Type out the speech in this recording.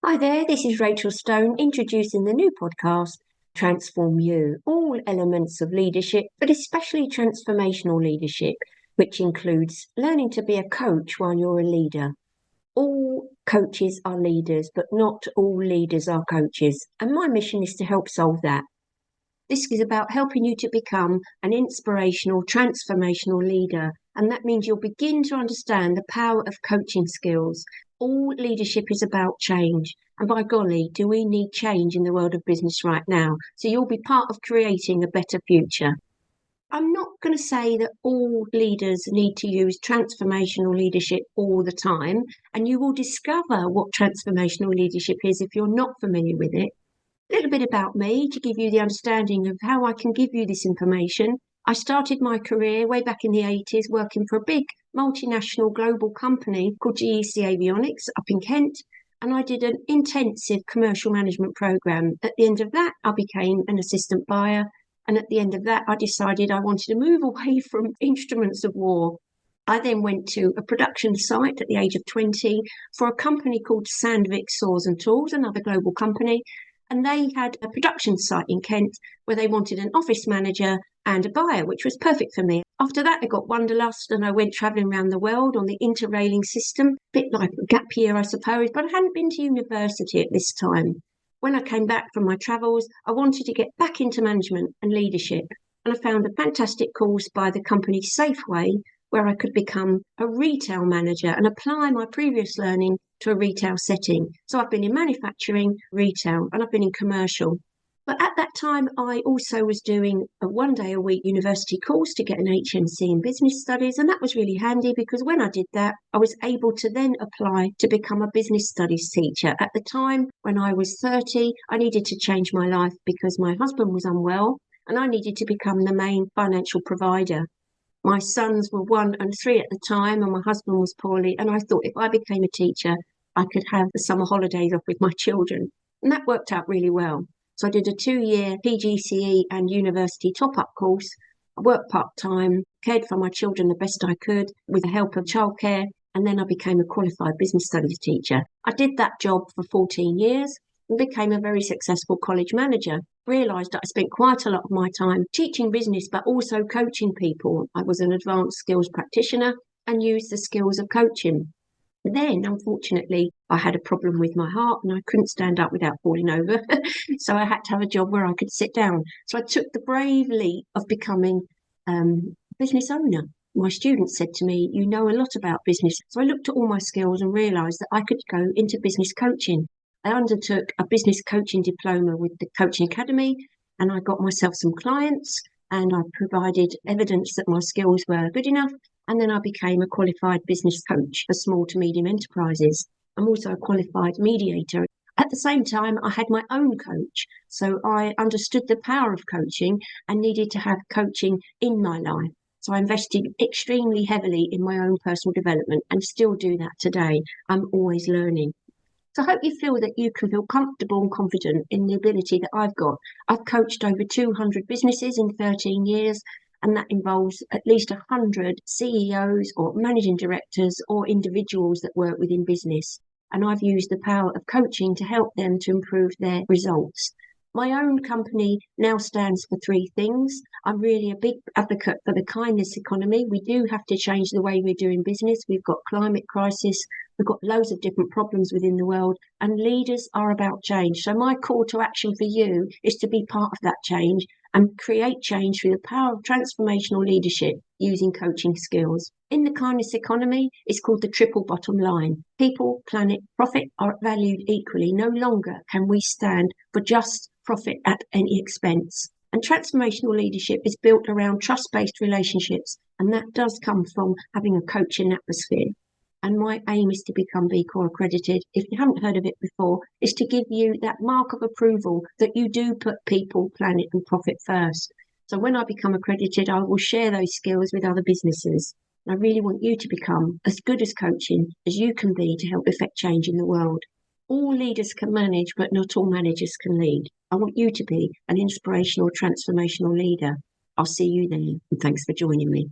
Hi there, this is Rachel Stone introducing the new podcast, Transform You, all elements of leadership, but especially transformational leadership, which includes learning to be a coach while you're a leader. All coaches are leaders, but not all leaders are coaches, and my mission is to help solve that. This is about helping you to become an inspirational, transformational leader, and that means you'll begin to understand the power of coaching skills. All leadership is about change, and by golly, do we need change in the world of business right now? So you'll be part of creating a better future. I'm not going to say that all leaders need to use transformational leadership all the time, and you will discover what transformational leadership is if you're not familiar with it. A little bit about me to give you the understanding of how I can give you this information. I started my career way back in the 80s working for a big multinational global company called GEC Avionics up in Kent, and I did an intensive commercial management program. At the end of that, I became an assistant buyer, and at the end of that, I decided I wanted to move away from instruments of war. I then went to a production site at the age of 20 for a company called Sandvik Saws and Tools, another global company, and they had a production site in Kent where they wanted an office manager and a buyer, which was perfect for me. After that, I got wanderlust and I went travelling around the world on the interrailing system, a bit like a gap year, I suppose, but I hadn't been to university at this time. When I came back from my travels, I wanted to get back into management and leadership, and I found a fantastic course by the company Safeway where I could become a retail manager and apply my previous learning to a retail setting. So I've been in manufacturing, retail, and I've been in commercial. But at that time, I also was doing a 1 day a week university course to get an HNC in business studies. And that was really handy because when I did that, I was able to then apply to become a business studies teacher. At the time, when I was 30, I needed to change my life because my husband was unwell and I needed to become the main financial provider. My sons were 1 and 3 at the time, and my husband was poorly. And I thought if I became a teacher, I could have the summer holidays off with my children. And that worked out really well. So I did a 2 year PGCE and university top-up course. I worked part-time, cared for my children the best I could with the help of childcare, and then I became a qualified business studies teacher. I did that job for 14 years and became a very successful college manager. Realised that I spent quite a lot of my time teaching business, but also coaching people. I was an advanced skills practitioner and used the skills of coaching. Then, unfortunately, I had a problem with my heart and I couldn't stand up without falling over. So I had to have a job where I could sit down. So I took the brave leap of becoming a business owner. My students said to me, "You know a lot about business." So I looked at all my skills and realised that I could go into business coaching. I undertook a business coaching diploma with the Coaching Academy, and I got myself some clients and I provided evidence that my skills were good enough. And then I became a qualified business coach for small to medium enterprises. I'm also a qualified mediator. At the same time, I had my own coach. So I understood the power of coaching and needed to have coaching in my life. So I invested extremely heavily in my own personal development and still do that today. I'm always learning. So I hope you feel that you can feel comfortable and confident in the ability that I've got. I've coached over 200 businesses in 13 years, and that involves at least 100 CEOs or managing directors or individuals that work within business. And I've used the power of coaching to help them to improve their results. My own company now stands for 3 things. I'm really a big advocate for the kindness economy. We do have to change the way we're doing business. We've got climate crisis. We've got loads of different problems within the world, and leaders are about change. So my call to action for you is to be part of that change and create change through the power of transformational leadership using coaching skills. In the kindness economy, it's called the triple bottom line. People, planet, profit are valued equally. No longer can we stand for just profit at any expense. And transformational leadership is built around trust-based relationships, and that does come from having a coaching atmosphere. And my aim is to become B Corp accredited. If you haven't heard of it before, is to give you that mark of approval that you do put people, planet and profit first. So when I become accredited, I will share those skills with other businesses. I really want you to become as good as coaching as you can be to help effect change in the world. All leaders can manage, but not all managers can lead. I want you to be an inspirational, transformational leader. I'll see you there, and thanks for joining me.